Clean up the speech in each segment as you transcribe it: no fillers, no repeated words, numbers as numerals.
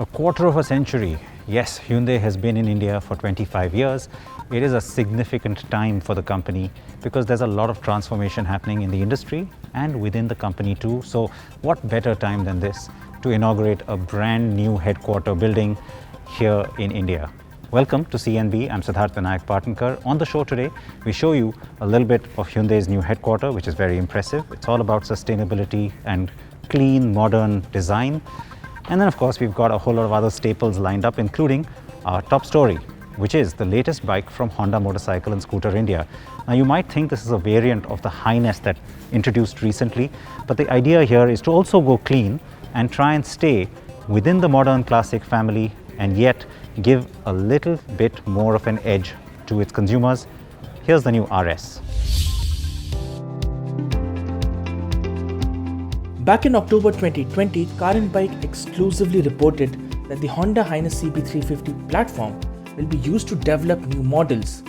A quarter of a century. Yes, Hyundai has been in India for 25 years. It is a significant time for the company because there's a lot of transformation happening in the industry and within the company too. So what better time than this to inaugurate a brand new headquarter building here in India. Welcome to CNB. I'm Siddharth Vinayak Parthankar. On the show today, we show you a little bit of Hyundai's new headquarter, which is very impressive. It's all about sustainability and clean, modern design. And then of course, we've got a whole lot of other staples lined up, including our top story, which is the latest bike from Honda Motorcycle and Scooter India. Now you might think this is a variant of the H'Ness that introduced recently, but the idea here is to also go clean and try and stay within the modern classic family and yet give a little bit more of an edge to its consumers. Here's the new RS. Back in October 2020, Carandbike exclusively reported that the Honda H'Ness CB350 platform will be used to develop new models.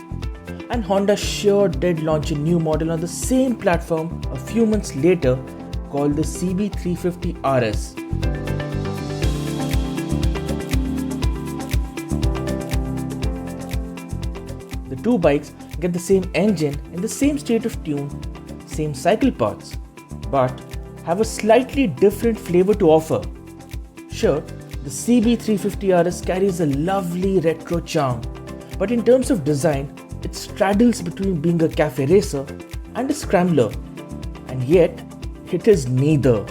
And Honda sure did launch a new model on the same platform a few months later called the CB350RS. The two bikes get the same engine in the same state of tune, same cycle parts, but have a slightly different flavor to offer. Sure, the CB350RS carries a lovely retro charm, but in terms of design, it straddles between being a cafe racer and a scrambler, and yet it is neither.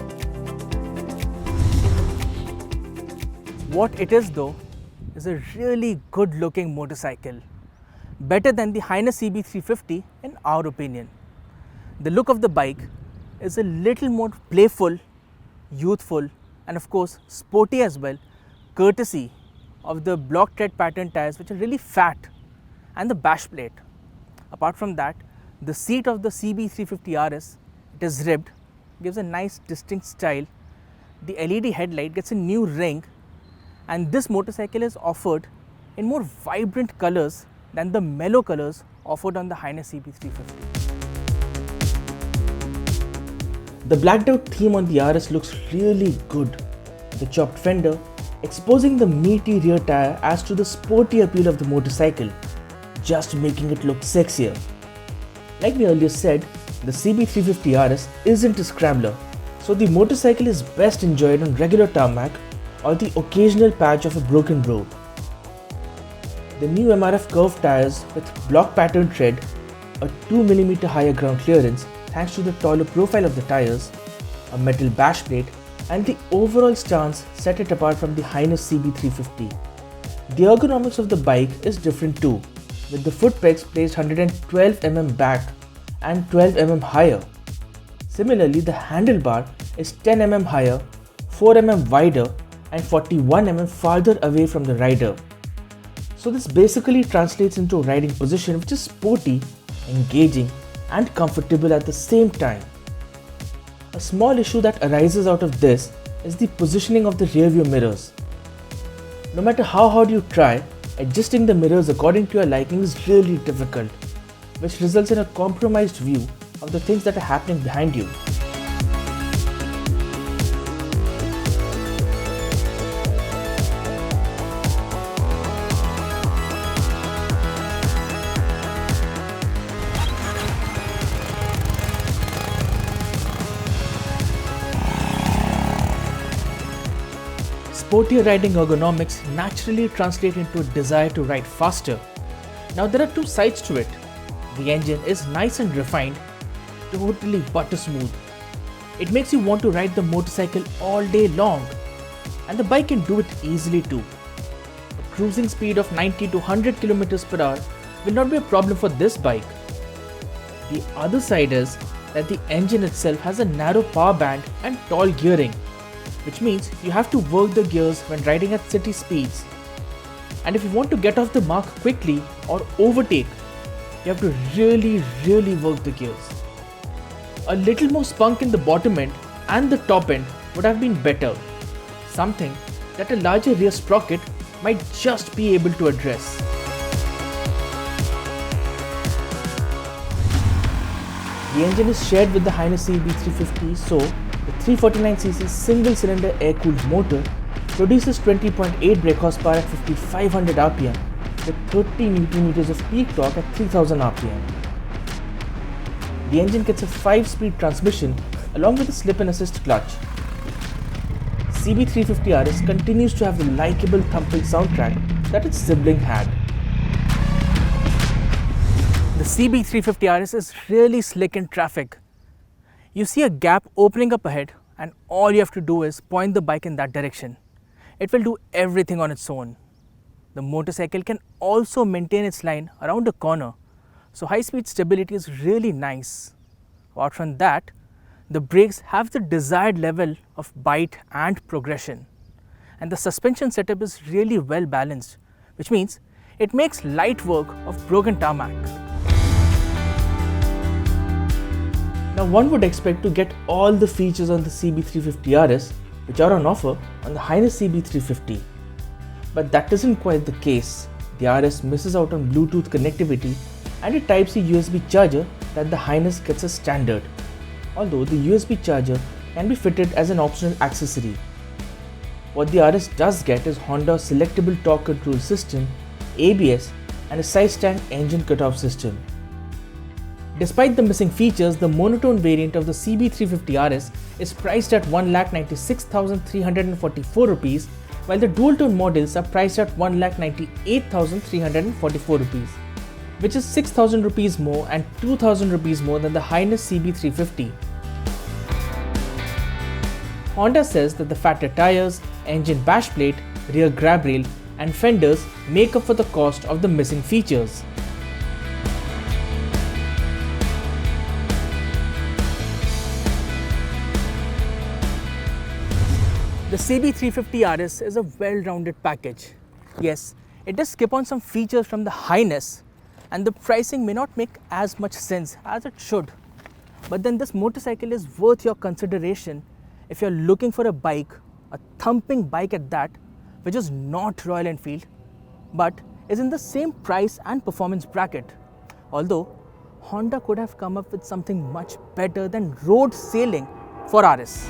What it is though is a really good looking motorcycle, better than the H'Ness CB350 in our opinion. The look of the bike is a little more playful, youthful, and of course sporty as well, courtesy of the block tread pattern tires, which are really fat, and the bash plate. Apart from that, the seat of the CB350RS, it is ribbed, gives a nice distinct style. The LED headlight gets a new ring, and this motorcycle is offered in more vibrant colors than the mellow colors offered on the H'Ness CB350. The blacked out theme on the RS looks really good. The chopped fender exposing the meaty rear tire adds to the sporty appeal of the motorcycle, just making it look sexier. Like we earlier said, the CB350RS isn't a scrambler, so the motorcycle is best enjoyed on regular tarmac or the occasional patch of a broken road. The new MRF curved tires with block pattern tread, a 2mm higher ground clearance thanks to the taller profile of the tires, a metal bash plate, and the overall stance set it apart from the H'Ness CB350. The ergonomics of the bike is different too, with the foot pegs placed 112mm back and 12mm higher. Similarly, the handlebar is 10mm higher, 4mm wider, and 41mm farther away from the rider. So this basically translates into a riding position which is sporty, engaging, and comfortable at the same time. A small issue that arises out of this is the positioning of the rear view mirrors. No matter how hard you try, adjusting the mirrors according to your liking is really difficult, which results in a compromised view of the things that are happening behind you. Sportier riding ergonomics naturally translate into a desire to ride faster. Now there are two sides to it. The engine is nice and refined, totally butter smooth. It makes you want to ride the motorcycle all day long, and the bike can do it easily too. A cruising speed of 90 to 100 km per hour will not be a problem for this bike. The other side is that the engine itself has a narrow power band and tall gearing, which means you have to work the gears when riding at city speeds. And if you want to get off the mark quickly or overtake, you have to really work the gears. A little more spunk in the bottom end and the top end would have been better, something that a larger rear sprocket might just be able to address. The engine is shared with the H'Ness CB350, so the 349cc single-cylinder air-cooled motor produces 20.8 brake horsepower at 5500 rpm with 30 Nm of peak torque at 3000 rpm. The engine gets a 5-speed transmission along with a slip and assist clutch. CB350RS continues to have the likeable thumping soundtrack that its sibling had. The CB350RS is really slick in traffic. You see a gap opening up ahead and all you have to do is point the bike in that direction. It will do everything on its own. The motorcycle can also maintain its line around a corner, so high-speed stability is really nice. Apart from that, the brakes have the desired level of bite and progression, and the suspension setup is really well balanced, which means it makes light work of broken tarmac. Now one would expect to get all the features on the CB350RS which are on offer on the H'Ness CB350. But that isn't quite the case. The RS misses out on Bluetooth connectivity and a Type-C USB charger that the H'Ness gets as standard, although the USB charger can be fitted as an optional accessory. What the RS does get is Honda's selectable torque control system, ABS and a side stand engine cutoff system. Despite the missing features, the monotone variant of the CB350RS is priced at 1,96,344 rupees, while the dual-tone models are priced at 1,98,344 rupees, which is 6,000 rupees more and 2,000 rupees more than the H'Ness CB350. Honda says that the fatter tires, engine bash plate, rear grab rail and fenders make up for the cost of the missing features. The CB350RS is a well-rounded package. Yes, it does skip on some features from the H'Ness and the pricing may not make as much sense as it should. But then this motorcycle is worth your consideration if you're looking for a bike, a thumping bike at that, which is not Royal Enfield, but is in the same price and performance bracket. Although, Honda could have come up with something much better than road sailing for RS.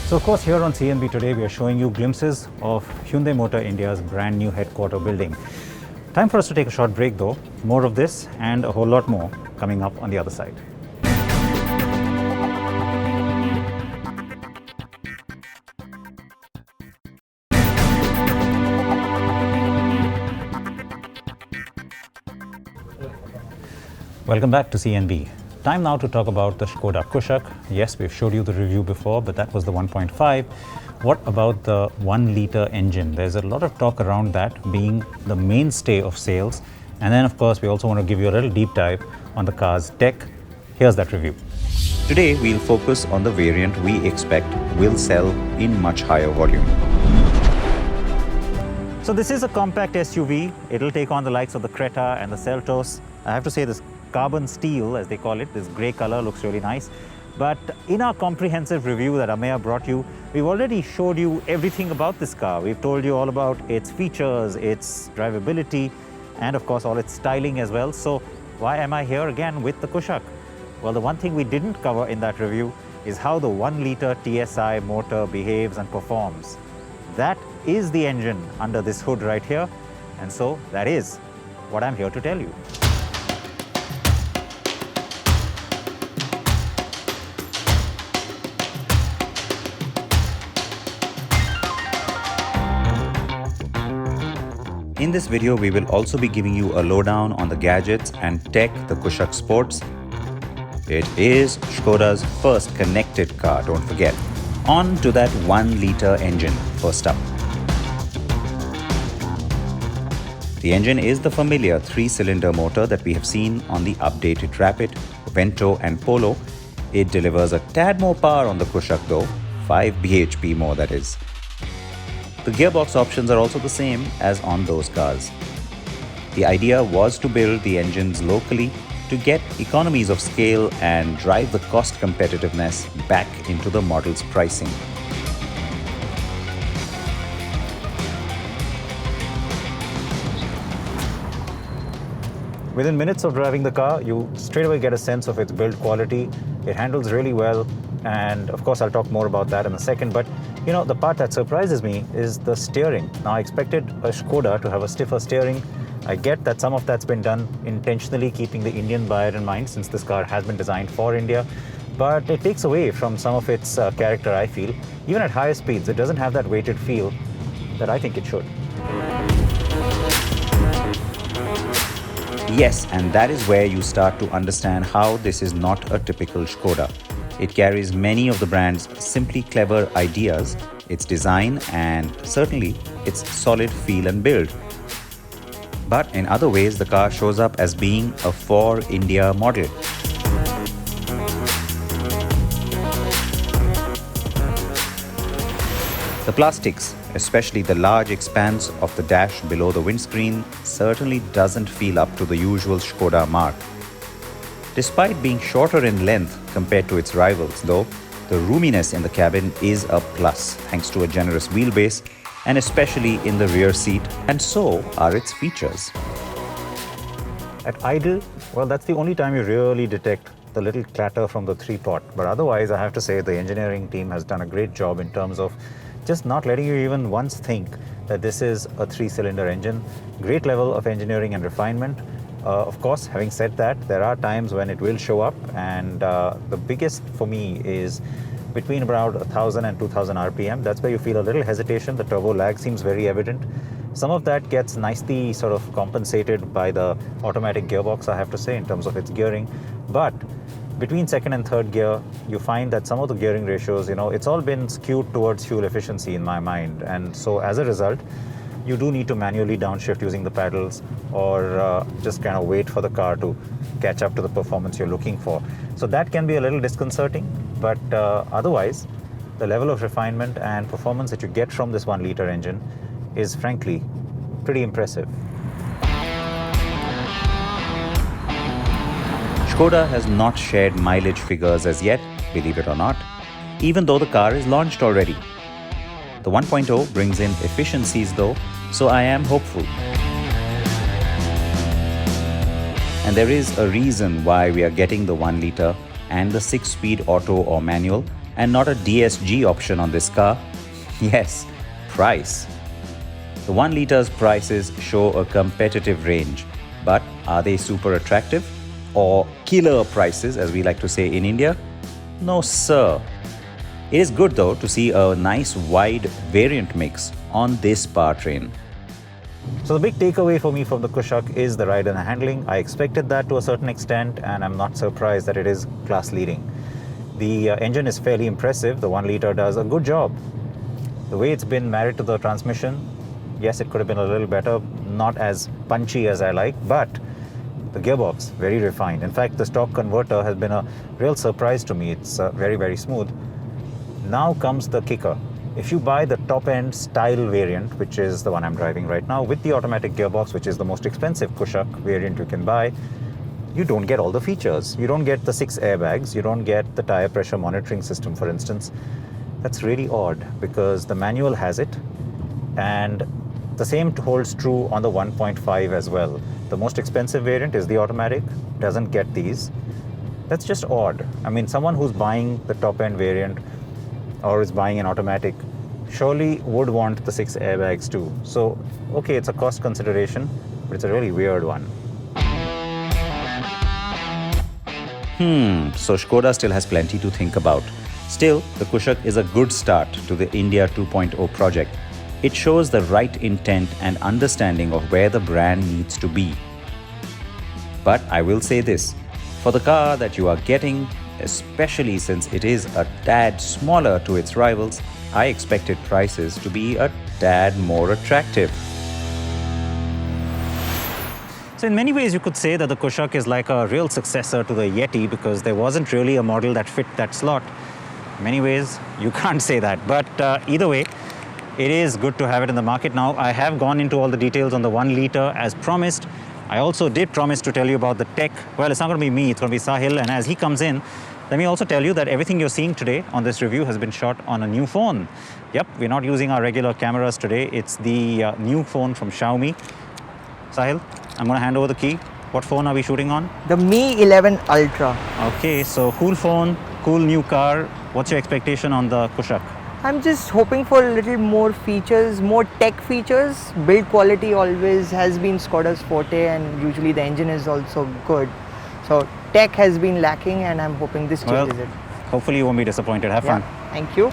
So of course here on CNB today we are showing you glimpses of Hyundai Motor India's brand new headquarter building. Time for us to take a short break though. More of this and a whole lot more coming up on the other side. Welcome back to CNB. Time now to talk about the Skoda Kushaq. Yes, we've showed you the review before, but that was the 1.5. What about the 1-litre engine? There's a lot of talk around that being the mainstay of sales. And then of course, we also want to give you a little deep dive on the car's tech. Here's that review. Today, we'll focus on the variant we expect will sell in much higher volume. So this is a compact SUV. It'll take on the likes of the Creta and the Seltos. I have to say this carbon steel, as they call it, this grey color looks really nice. But in our comprehensive review that Ameya brought you, we've already showed you everything about this car. We've told you all about its features, its drivability, and of course all its styling as well. So why am I here again with the Kushaq? Well, the one thing we didn't cover in that review is how the 1-litre TSI motor behaves and performs. That is the engine under this hood right here. And so that is what I'm here to tell you. In this video, we will also be giving you a lowdown on the gadgets and tech the Kushaq sports. It is Skoda's first connected car, don't forget. On to that 1-litre engine, first up. The engine is the familiar 3-cylinder motor that we have seen on the updated Rapid, Vento and Polo. It delivers a tad more power on the Kushaq though, 5 bhp more that is. The gearbox options are also the same as on those cars. The idea was to build the engines locally to get economies of scale and drive the cost competitiveness back into the model's pricing. Within minutes of driving the car, you straight away get a sense of its build quality. It handles really well, and of course I'll talk more about that in a second, but you know, the part that surprises me is the steering. Now, I expected a Skoda to have a stiffer steering. I get that some of that's been done intentionally, keeping the Indian buyer in mind, since this car has been designed for India, but it takes away from some of its character, I feel. Even at higher speeds, it doesn't have that weighted feel that I think it should. Yes, and that is where you start to understand how this is not a typical Skoda. It carries many of the brand's simply clever ideas, its design, and certainly its solid feel and build. But in other ways, the car shows up as being a for India model. The plastics, especially the large expanse of the dash below the windscreen, certainly doesn't feel up to the usual Skoda mark. Despite being shorter in length compared to its rivals, though, the roominess in the cabin is a plus thanks to a generous wheelbase, and especially in the rear seat, and so are its features. At idle, well, that's the only time you really detect the little clatter from the three-pot, but otherwise I have to say the engineering team has done a great job in terms of just not letting you even once think that this is a three-cylinder engine. Great level of engineering and refinement. Of course, having said that, there are times when it will show up, and the biggest for me is between about 1,000 and 2,000 RPM. That's where you feel a little hesitation. The turbo lag seems very evident. Some of that gets nicely sort of compensated by the automatic gearbox, I have to say, in terms of its gearing. But between second and third gear, you find that some of the gearing ratios, you know, it's all been skewed towards fuel efficiency in my mind. And so as a result, you do need to manually downshift using the paddles, or just kind of wait for the car to catch up to the performance you're looking for. So that can be a little disconcerting, but otherwise, the level of refinement and performance that you get from this 1-liter engine is frankly pretty impressive. Skoda has not shared mileage figures as yet, believe it or not, even though the car is launched already. The 1.0 brings in efficiencies though, so I am hopeful. And there is a reason why we are getting the 1-liter and the 6-speed auto or manual and not a DSG option on this car. Yes, price. The 1-liter's prices show a competitive range, but are they super attractive? Or killer prices, as we like to say in India? No, sir. It is good though to see a nice wide variant mix on this powertrain. So the big takeaway for me from the Kushaq is the ride and the handling. I expected that to a certain extent, and I'm not surprised that it is class leading. The engine is fairly impressive. The 1-liter does a good job. The way it's been married to the transmission, yes, it could have been a little better, not as punchy as I like, but the gearbox, very refined. In fact, the stock converter has been a real surprise to me. It's very, very smooth. Now comes the kicker. If you buy the top-end style variant, which is the one I'm driving right now, with the automatic gearbox, which is the most expensive Kushaq variant you can buy, you don't get all the features. You don't get the 6 airbags. You don't get the tire pressure monitoring system, for instance. That's really odd because the manual has it, and the same holds true on the 1.5 as well. The most expensive variant is the automatic, doesn't get these. That's just odd. I mean, someone who's buying the top-end variant or is buying an automatic surely would want the 6 airbags too. So, okay, it's a cost consideration, but it's a really weird one. So Skoda still has plenty to think about. Still, the Kushaq is a good start to the India 2.0 project. It shows the right intent and understanding of where the brand needs to be. But I will say this, for the car that you are getting, especially since it is a tad smaller to its rivals, I expected prices to be a tad more attractive. So in many ways, you could say that the Kushaq is like a real successor to the Yeti because there wasn't really a model that fit that slot. In many ways, you can't say that. But either way, it is good to have it in the market now. I have gone into all the details on the 1-liter as promised. I also did promise to tell you about the tech. Well, it's not going to be me, it's going to be Sahil. And as he comes in, let me also tell you that everything you're seeing today on this review has been shot on a new phone. Yep, we're not using our regular cameras today. It's the new phone from Xiaomi. Sahil, I'm going to hand over the key. What phone are we shooting on? The Mi 11 Ultra. Okay, so cool phone, cool new car. What's your expectation on the Kushaq? I'm just hoping for a little more features, more tech features. Build quality always has been Skoda's forte, and usually the engine is also good. So tech has been lacking, and I'm hoping this changes it. Hopefully you won't be disappointed. Have fun. Thank you.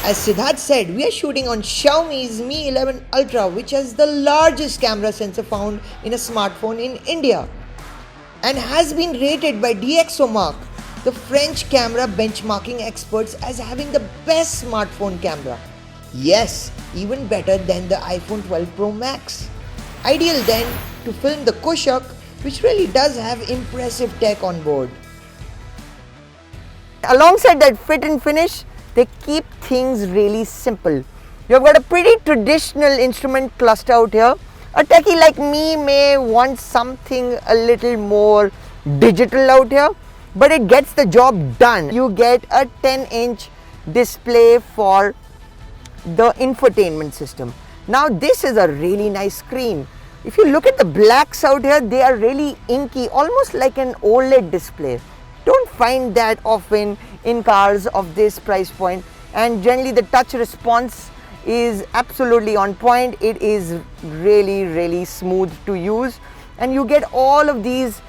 As Siddharth said, we are shooting on Xiaomi's Mi 11 Ultra, which has the largest camera sensor found in a smartphone in India, and has been rated by DxOMark, the French camera benchmarking experts, as having the best smartphone camera. Yes, even better than the iPhone 12 Pro Max. Ideal then to film the Kushaq, which really does have impressive tech on board. Alongside that fit and finish, they keep things really simple. You've got a pretty traditional instrument cluster out here. A techie like me may want something a little more digital out here, but it gets the job done. You get a 10-inch display for the infotainment system. Now this is a really nice screen. If you look at the blacks out here, they are really inky, almost like an OLED display. Don't find that often in cars of this price point, and generally the touch response is absolutely on point. It is really smooth to use, and you get all of these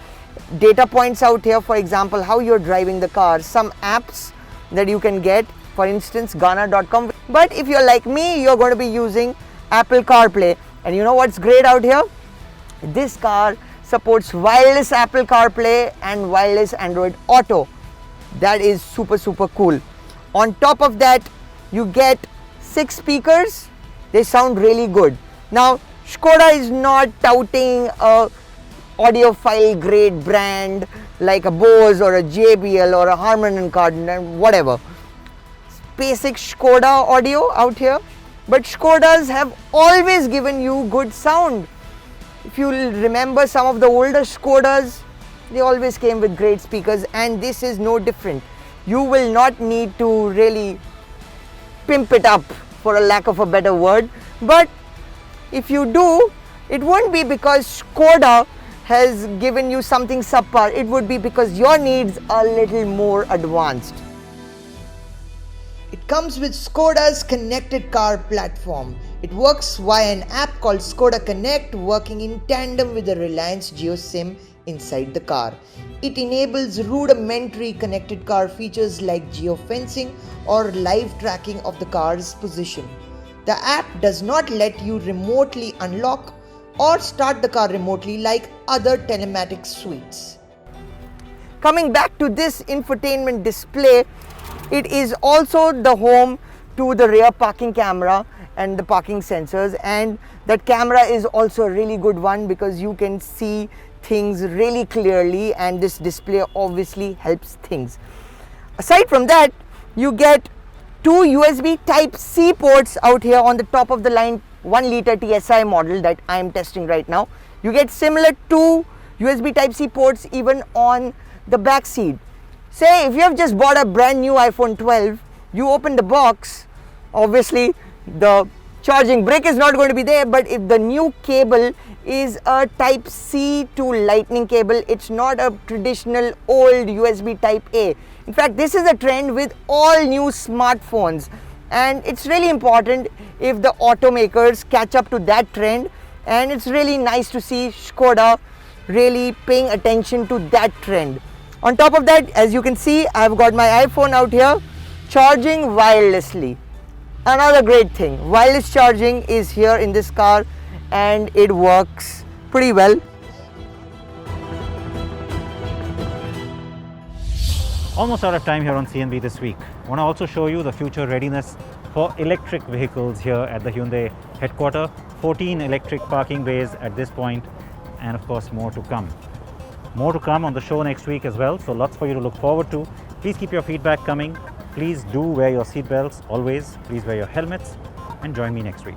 data points out here. For example, how you're driving the car, some apps that you can get, for instance Ghana.com. But if you're like me, you're going to be using Apple CarPlay, and you know what's great out here? This car supports wireless Apple CarPlay and wireless Android Auto. That is super cool. On top of that, you get 6 speakers. They sound really good. Now Skoda is not touting a audiophile grade brand like a Bose or a JBL or a Harman & Kardon, whatever. Basic Skoda audio out here, but Skodas have always given you good sound. If you remember some of the older Skodas, they always came with great speakers, and this is no different. You will not need to really pimp it up, for a lack of a better word, but if you do, it won't be because Skoda has given you something subpar. It would be because your needs are a little more advanced. It comes with Skoda's connected car platform. It works via an app called Skoda Connect, working in tandem with the Reliance JioSIM inside the car. It enables rudimentary connected car features like geofencing or live tracking of the car's position. The app does not let you remotely unlock or start the car remotely like other telematics suites. Coming back to this infotainment display, it is also the home to the rear parking camera and the parking sensors, and that camera is also a really good one because you can see things really clearly, and this display obviously helps things. Aside from that, you get 2 USB Type-C ports out here on the top of the line 1 liter TSI model that I am testing right now. You get similar 2 USB Type-C ports even on the back seat. Say if you have just bought a brand new iPhone 12, you open the box, obviously the charging brick is not going to be there, but if the new cable is a Type-C to Lightning cable, it's not a traditional old USB Type-A. In fact, this is a trend with all new smartphones, and it's really important if the automakers catch up to that trend, and it's really nice to see Skoda really paying attention to that trend. On top of that, as you can see, I've got my iPhone out here charging wirelessly. Another great thing, wireless charging is here in this car, and it works pretty well. Almost out of time here on CNB this week. I want to also show you the future readiness for electric vehicles here at the Hyundai headquarters. 14 electric parking bays at this point, and of course more to come. More to come on the show next week as well, so lots for you to look forward to. Please keep your feedback coming. Please do wear your seatbelts always. Please wear your helmets, and join me next week.